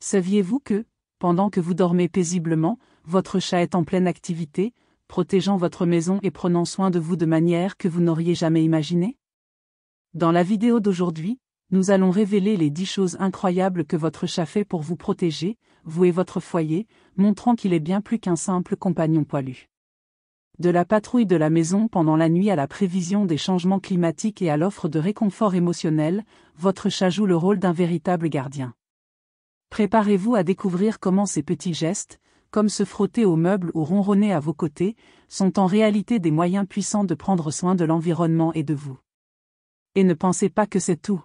Saviez-vous que, pendant que vous dormez paisiblement, votre chat est en pleine activité, protégeant votre maison et prenant soin de vous de manière que vous n'auriez jamais imaginée? Dans la vidéo d'aujourd'hui, nous allons révéler les 10 choses incroyables que votre chat fait pour vous protéger, vous et votre foyer, montrant qu'il est bien plus qu'un simple compagnon poilu. De la patrouille de la maison pendant la nuit à la prévision des changements climatiques et à l'offre de réconfort émotionnel, votre chat joue le rôle d'un véritable gardien. Préparez-vous à découvrir comment ces petits gestes, comme se frotter aux meubles ou ronronner à vos côtés, sont en réalité des moyens puissants de prendre soin de l'environnement et de vous. Et ne pensez pas que c'est tout.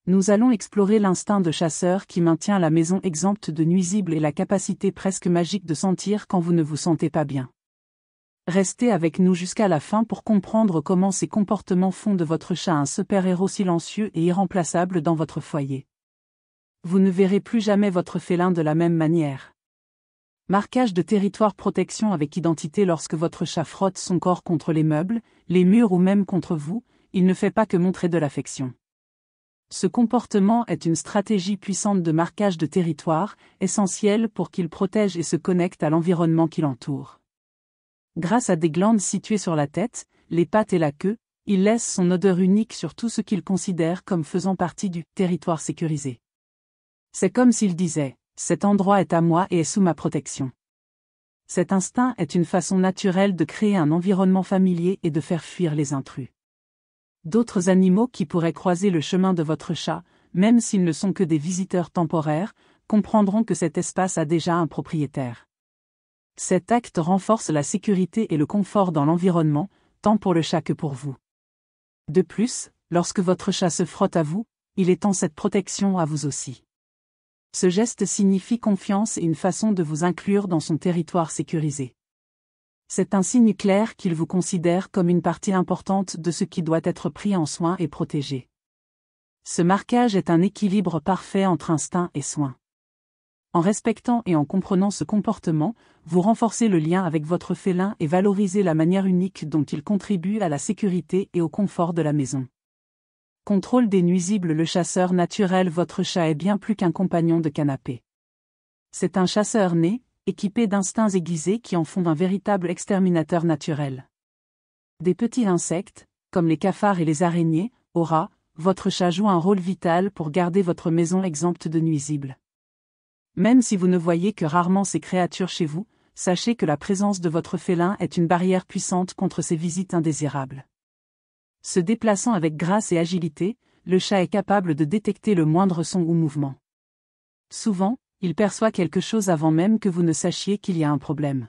Nous allons explorer l'instinct de chasseur qui maintient la maison exempte de nuisibles et la capacité presque magique de sentir quand vous ne vous sentez pas bien. Restez avec nous jusqu'à la fin pour comprendre comment ces comportements font de votre chat un super-héros silencieux et irremplaçable dans votre foyer. Vous ne verrez plus jamais votre félin de la même manière. Marquage de territoire, protection avec identité. Lorsque votre chat frotte son corps contre les meubles, les murs ou même contre vous, il ne fait pas que montrer de l'affection. Ce comportement est une stratégie puissante de marquage de territoire, essentielle pour qu'il protège et se connecte à l'environnement qui l'entoure. Grâce à des glandes situées sur la tête, les pattes et la queue, il laisse son odeur unique sur tout ce qu'il considère comme faisant partie du territoire sécurisé. C'est comme s'il disait « Cet endroit est à moi et est sous ma protection ». Cet instinct est une façon naturelle de créer un environnement familier et de faire fuir les intrus. D'autres animaux qui pourraient croiser le chemin de votre chat, même s'ils ne sont que des visiteurs temporaires, comprendront que cet espace a déjà un propriétaire. Cet acte renforce la sécurité et le confort dans l'environnement, tant pour le chat que pour vous. De plus, lorsque votre chat se frotte à vous, il étend cette protection à vous aussi. Ce geste signifie confiance et une façon de vous inclure dans son territoire sécurisé. C'est un signe clair qu'il vous considère comme une partie importante de ce qui doit être pris en soin et protégé. Ce marquage est un équilibre parfait entre instinct et soin. En respectant et en comprenant ce comportement, vous renforcez le lien avec votre félin et valorisez la manière unique dont il contribue à la sécurité et au confort de la maison. Contrôle des nuisibles. Le chasseur naturel. Votre chat est bien plus qu'un compagnon de canapé. C'est un chasseur né, équipé d'instincts aiguisés qui en font un véritable exterminateur naturel. Des petits insectes, comme les cafards et les araignées, aux rats, votre chat joue un rôle vital pour garder votre maison exempte de nuisibles. Même si vous ne voyez que rarement ces créatures chez vous, sachez que la présence de votre félin est une barrière puissante contre ces visites indésirables. Se déplaçant avec grâce et agilité, le chat est capable de détecter le moindre son ou mouvement. Souvent, il perçoit quelque chose avant même que vous ne sachiez qu'il y a un problème.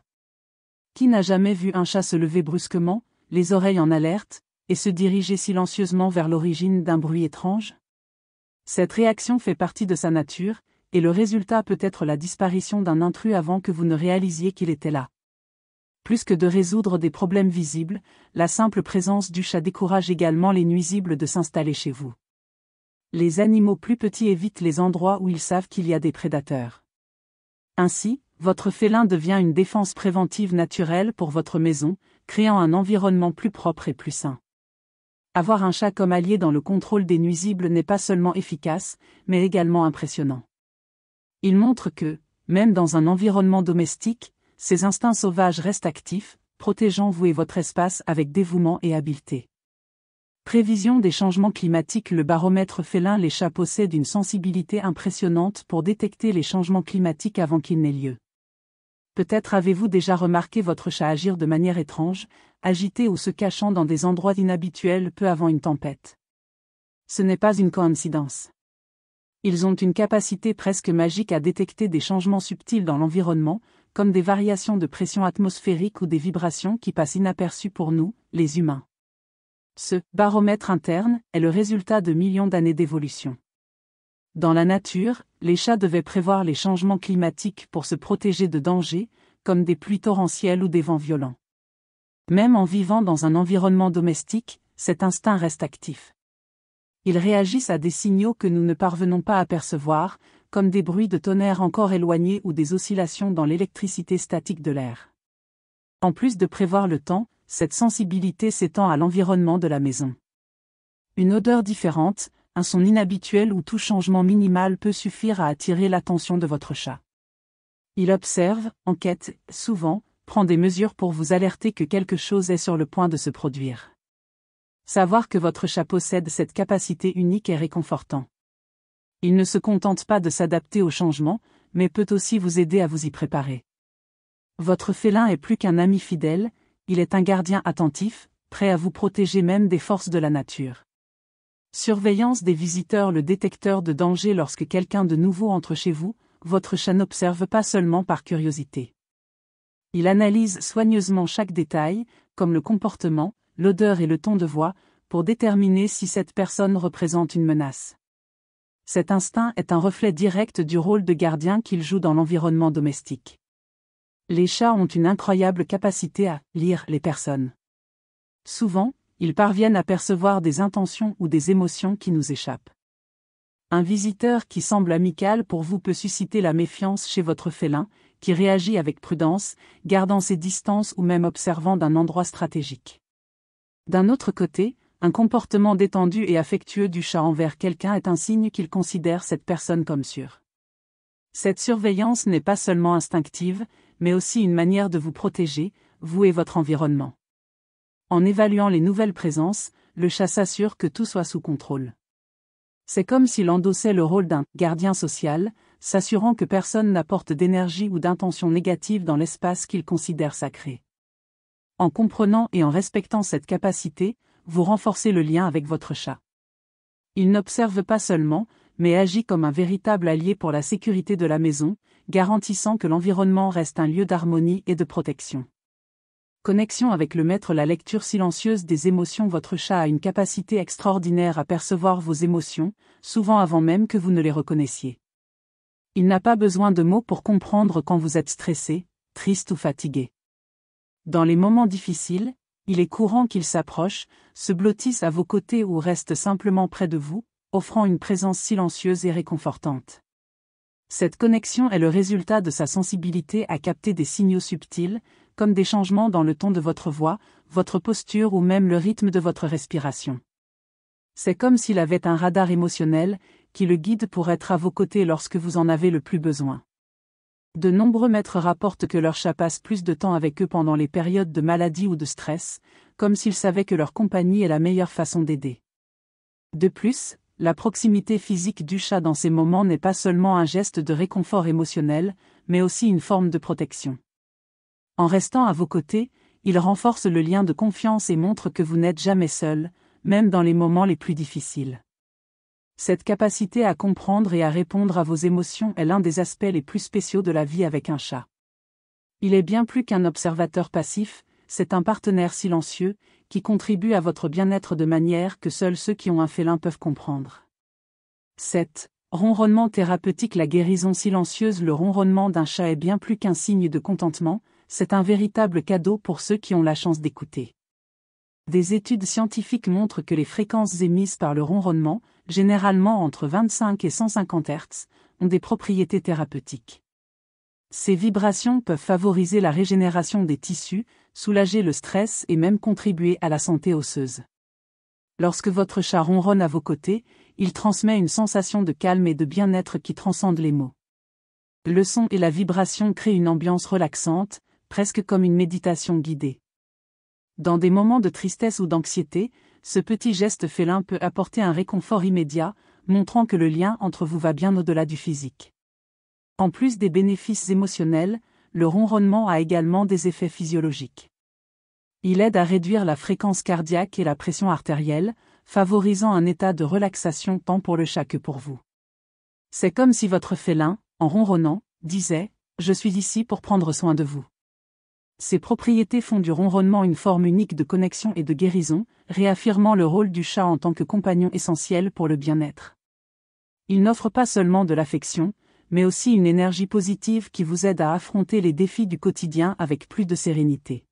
Qui n'a jamais vu un chat se lever brusquement, les oreilles en alerte, et se diriger silencieusement vers l'origine d'un bruit étrange? Cette réaction fait partie de sa nature, et le résultat peut être la disparition d'un intrus avant que vous ne réalisiez qu'il était là. Plus que de résoudre des problèmes visibles, la simple présence du chat décourage également les nuisibles de s'installer chez vous. Les animaux plus petits évitent les endroits où ils savent qu'il y a des prédateurs. Ainsi, votre félin devient une défense préventive naturelle pour votre maison, créant un environnement plus propre et plus sain. Avoir un chat comme allié dans le contrôle des nuisibles n'est pas seulement efficace, mais également impressionnant. Il montre que, même dans un environnement domestique, ces instincts sauvages restent actifs, protégeant vous et votre espace avec dévouement et habileté. Prévision des changements climatiques. Le baromètre félin. Les chats possèdent une sensibilité impressionnante pour détecter les changements climatiques avant qu'ils n'aient lieu. Peut-être avez-vous déjà remarqué votre chat agir de manière étrange, agité ou se cachant dans des endroits inhabituels peu avant une tempête. Ce n'est pas une coïncidence. Ils ont une capacité presque magique à détecter des changements subtils dans l'environnement, comme des variations de pression atmosphérique ou des vibrations qui passent inaperçues pour nous, les humains. Ce baromètre interne est le résultat de millions d'années d'évolution. Dans la nature, les chats devaient prévoir les changements climatiques pour se protéger de dangers, comme des pluies torrentielles ou des vents violents. Même en vivant dans un environnement domestique, cet instinct reste actif. Ils réagissent à des signaux que nous ne parvenons pas à percevoir, comme des bruits de tonnerre encore éloignés ou des oscillations dans l'électricité statique de l'air. En plus de prévoir le temps, cette sensibilité s'étend à l'environnement de la maison. Une odeur différente, un son inhabituel ou tout changement minimal peut suffire à attirer l'attention de votre chat. Il observe, enquête, souvent, prend des mesures pour vous alerter que quelque chose est sur le point de se produire. Savoir que votre chat possède cette capacité unique est réconfortant. Il ne se contente pas de s'adapter au changement, mais peut aussi vous aider à vous y préparer. Votre félin est plus qu'un ami fidèle, il est un gardien attentif, prêt à vous protéger même des forces de la nature. Surveillance des visiteurs. Le détecteur de danger. Lorsque quelqu'un de nouveau entre chez vous, votre chat n'observe pas seulement par curiosité. Il analyse soigneusement chaque détail, comme le comportement, l'odeur et le ton de voix, pour déterminer si cette personne représente une menace. Cet instinct est un reflet direct du rôle de gardien qu'il joue dans l'environnement domestique. Les chats ont une incroyable capacité à lire les personnes. Souvent, ils parviennent à percevoir des intentions ou des émotions qui nous échappent. Un visiteur qui semble amical pour vous peut susciter la méfiance chez votre félin, qui réagit avec prudence, gardant ses distances ou même observant d'un endroit stratégique. D'un autre côté, un comportement détendu et affectueux du chat envers quelqu'un est un signe qu'il considère cette personne comme sûre. Cette surveillance n'est pas seulement instinctive, mais aussi une manière de vous protéger, vous et votre environnement. En évaluant les nouvelles présences, le chat s'assure que tout soit sous contrôle. C'est comme s'il endossait le rôle d'un gardien social, s'assurant que personne n'apporte d'énergie ou d'intention négative dans l'espace qu'il considère sacré. En comprenant et en respectant cette capacité, vous renforcez le lien avec votre chat. Il n'observe pas seulement, mais agit comme un véritable allié pour la sécurité de la maison, garantissant que l'environnement reste un lieu d'harmonie et de protection. Connexion avec le maître. La lecture silencieuse des émotions. Votre chat a une capacité extraordinaire à percevoir vos émotions, souvent avant même que vous ne les reconnaissiez. Il n'a pas besoin de mots pour comprendre quand vous êtes stressé, triste ou fatigué. Dans les moments difficiles, il est courant qu'il s'approche, se blottisse à vos côtés ou reste simplement près de vous, offrant une présence silencieuse et réconfortante. Cette connexion est le résultat de sa sensibilité à capter des signaux subtils, comme des changements dans le ton de votre voix, votre posture ou même le rythme de votre respiration. C'est comme s'il avait un radar émotionnel, qui le guide pour être à vos côtés lorsque vous en avez le plus besoin. De nombreux maîtres rapportent que leur chat passe plus de temps avec eux pendant les périodes de maladie ou de stress, comme s'ils savaient que leur compagnie est la meilleure façon d'aider. De plus, la proximité physique du chat dans ces moments n'est pas seulement un geste de réconfort émotionnel, mais aussi une forme de protection. En restant à vos côtés, il renforce le lien de confiance et montre que vous n'êtes jamais seul, même dans les moments les plus difficiles. Cette capacité à comprendre et à répondre à vos émotions est l'un des aspects les plus spéciaux de la vie avec un chat. Il est bien plus qu'un observateur passif, c'est un partenaire silencieux, qui contribue à votre bien-être de manière que seuls ceux qui ont un félin peuvent comprendre. 7. Ronronnement thérapeutique. La guérison silencieuse. Le ronronnement d'un chat est bien plus qu'un signe de contentement, c'est un véritable cadeau pour ceux qui ont la chance d'écouter. Des études scientifiques montrent que les fréquences émises par le ronronnement, généralement entre 25 et 150 Hz, ont des propriétés thérapeutiques. Ces vibrations peuvent favoriser la régénération des tissus, soulager le stress et même contribuer à la santé osseuse. Lorsque votre chat ronronne à vos côtés, il transmet une sensation de calme et de bien-être qui transcende les mots. Le son et la vibration créent une ambiance relaxante, presque comme une méditation guidée. Dans des moments de tristesse ou d'anxiété, ce petit geste félin peut apporter un réconfort immédiat, montrant que le lien entre vous va bien au-delà du physique. En plus des bénéfices émotionnels, le ronronnement a également des effets physiologiques. Il aide à réduire la fréquence cardiaque et la pression artérielle, favorisant un état de relaxation tant pour le chat que pour vous. C'est comme si votre félin, en ronronnant, disait « Je suis ici pour prendre soin de vous ». Ces propriétés font du ronronnement une forme unique de connexion et de guérison, réaffirmant le rôle du chat en tant que compagnon essentiel pour le bien-être. Il n'offre pas seulement de l'affection, mais aussi une énergie positive qui vous aide à affronter les défis du quotidien avec plus de sérénité.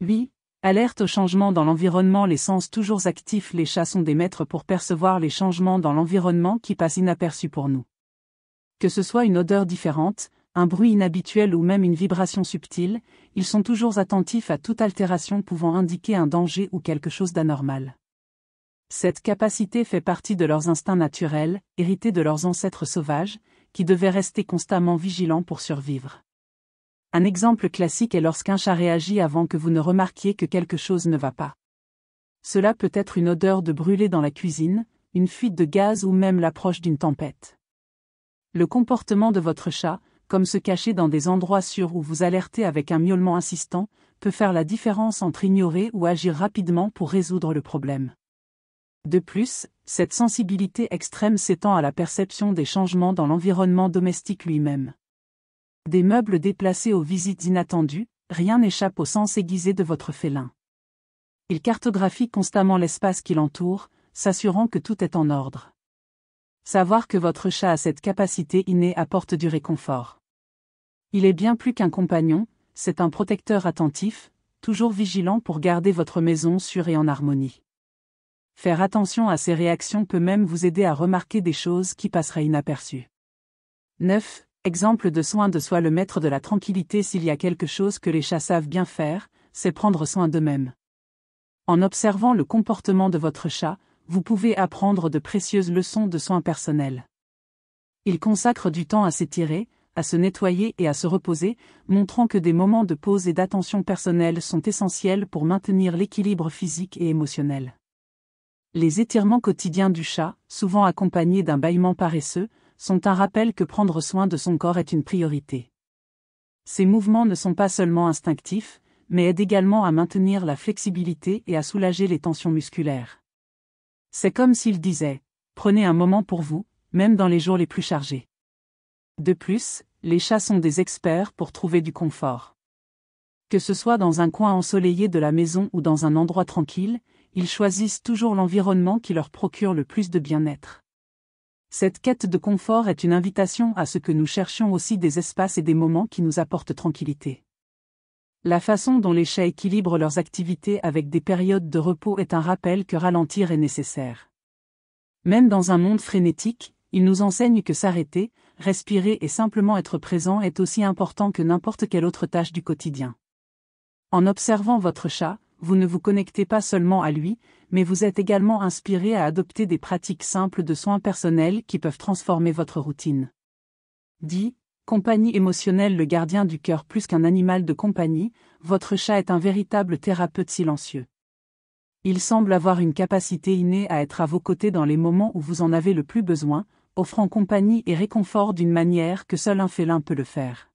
8. Alerte aux changements dans l'environnement. Les sens toujours actifs. Les chats sont des maîtres pour percevoir les changements dans l'environnement qui passent inaperçus pour nous. Que ce soit une odeur différente, un bruit inhabituel ou même une vibration subtile, ils sont toujours attentifs à toute altération pouvant indiquer un danger ou quelque chose d'anormal. Cette capacité fait partie de leurs instincts naturels, hérités de leurs ancêtres sauvages, qui devaient rester constamment vigilants pour survivre. Un exemple classique est lorsqu'un chat réagit avant que vous ne remarquiez que quelque chose ne va pas. Cela peut être une odeur de brûlé dans la cuisine, une fuite de gaz ou même l'approche d'une tempête. Le comportement de votre chat, comme se cacher dans des endroits sûrs ou vous alerter avec un miaulement insistant, peut faire la différence entre ignorer ou agir rapidement pour résoudre le problème. De plus, cette sensibilité extrême s'étend à la perception des changements dans l'environnement domestique lui-même. Des meubles déplacés aux visites inattendues, rien n'échappe au sens aiguisé de votre félin. Il cartographie constamment l'espace qui l'entoure, s'assurant que tout est en ordre. Savoir que votre chat a cette capacité innée apporte du réconfort. Il est bien plus qu'un compagnon, c'est un protecteur attentif, toujours vigilant pour garder votre maison sûre et en harmonie. Faire attention à ses réactions peut même vous aider à remarquer des choses qui passeraient inaperçues. 9. Exemple de soin de soi. Le maître de la tranquillité. S'il y a quelque chose que les chats savent bien faire, c'est prendre soin d'eux-mêmes. En observant le comportement de votre chat, vous pouvez apprendre de précieuses leçons de soins personnels. Il consacre du temps à s'étirer, à se nettoyer et à se reposer, montrant que des moments de pause et d'attention personnelle sont essentiels pour maintenir l'équilibre physique et émotionnel. Les étirements quotidiens du chat, souvent accompagnés d'un bâillement paresseux, sont un rappel que prendre soin de son corps est une priorité. Ces mouvements ne sont pas seulement instinctifs, mais aident également à maintenir la flexibilité et à soulager les tensions musculaires. C'est comme s'il disait « Prenez un moment pour vous, même dans les jours les plus chargés ». De plus, les chats sont des experts pour trouver du confort. Que ce soit dans un coin ensoleillé de la maison ou dans un endroit tranquille, ils choisissent toujours l'environnement qui leur procure le plus de bien-être. Cette quête de confort est une invitation à ce que nous cherchions aussi des espaces et des moments qui nous apportent tranquillité. La façon dont les chats équilibrent leurs activités avec des périodes de repos est un rappel que ralentir est nécessaire. Même dans un monde frénétique, ils nous enseignent que s'arrêter, respirer et simplement être présent est aussi important que n'importe quelle autre tâche du quotidien. En observant votre chat, vous ne vous connectez pas seulement à lui, mais vous êtes également inspiré à adopter des pratiques simples de soins personnels qui peuvent transformer votre routine. 10. Compagnie émotionnelle. Le gardien du cœur. Plus qu'un animal de compagnie, votre chat est un véritable thérapeute silencieux. Il semble avoir une capacité innée à être à vos côtés dans les moments où vous en avez le plus besoin, offrant compagnie et réconfort d'une manière que seul un félin peut le faire.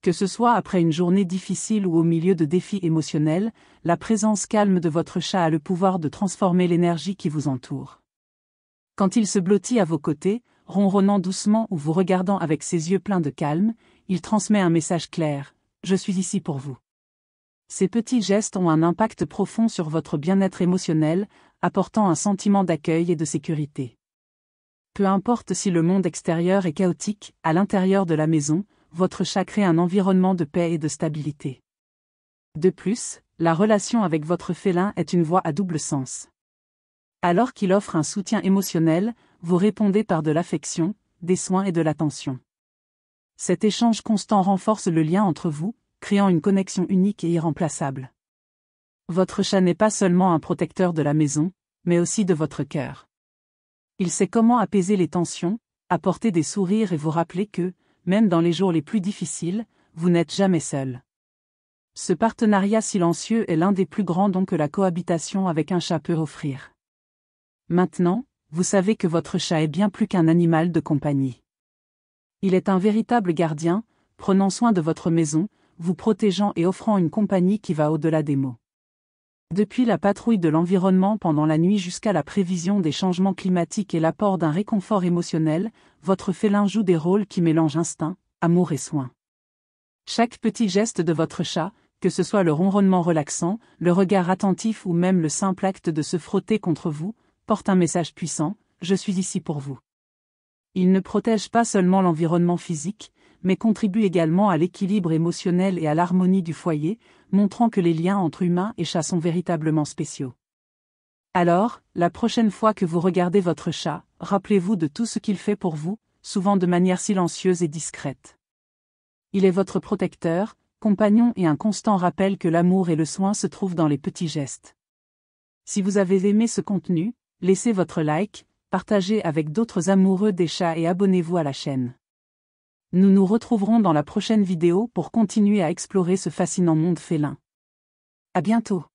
Que ce soit après une journée difficile ou au milieu de défis émotionnels, la présence calme de votre chat a le pouvoir de transformer l'énergie qui vous entoure. Quand il se blottit à vos côtés, ronronnant doucement ou vous regardant avec ses yeux pleins de calme, il transmet un message clair « Je suis ici pour vous ». Ces petits gestes ont un impact profond sur votre bien-être émotionnel, apportant un sentiment d'accueil et de sécurité. Peu importe si le monde extérieur est chaotique, à l'intérieur de la maison, votre chat crée un environnement de paix et de stabilité. De plus, la relation avec votre félin est une voie à double sens. Alors qu'il offre un soutien émotionnel, vous répondez par de l'affection, des soins et de l'attention. Cet échange constant renforce le lien entre vous, créant une connexion unique et irremplaçable. Votre chat n'est pas seulement un protecteur de la maison, mais aussi de votre cœur. Il sait comment apaiser les tensions, apporter des sourires et vous rappeler que, même dans les jours les plus difficiles, vous n'êtes jamais seul. Ce partenariat silencieux est l'un des plus grands dons que la cohabitation avec un chat peut offrir. Maintenant, vous savez que votre chat est bien plus qu'un animal de compagnie. Il est un véritable gardien, prenant soin de votre maison, vous protégeant et offrant une compagnie qui va au-delà des mots. Depuis la patrouille de l'environnement pendant la nuit jusqu'à la prévision des changements climatiques et l'apport d'un réconfort émotionnel, votre félin joue des rôles qui mélangent instinct, amour et soin. Chaque petit geste de votre chat, que ce soit le ronronnement relaxant, le regard attentif ou même le simple acte de se frotter contre vous, porte un message puissant, je suis ici pour vous. Il ne protège pas seulement l'environnement physique, mais contribue également à l'équilibre émotionnel et à l'harmonie du foyer, montrant que les liens entre humains et chats sont véritablement spéciaux. Alors, la prochaine fois que vous regardez votre chat, rappelez-vous de tout ce qu'il fait pour vous, souvent de manière silencieuse et discrète. Il est votre protecteur, compagnon et un constant rappel que l'amour et le soin se trouvent dans les petits gestes. Si vous avez aimé ce contenu, Laissez votre like, partagez avec d'autres amoureux des chats et abonnez-vous à la chaîne. Nous nous retrouverons dans la prochaine vidéo pour continuer à explorer ce fascinant monde félin. À bientôt.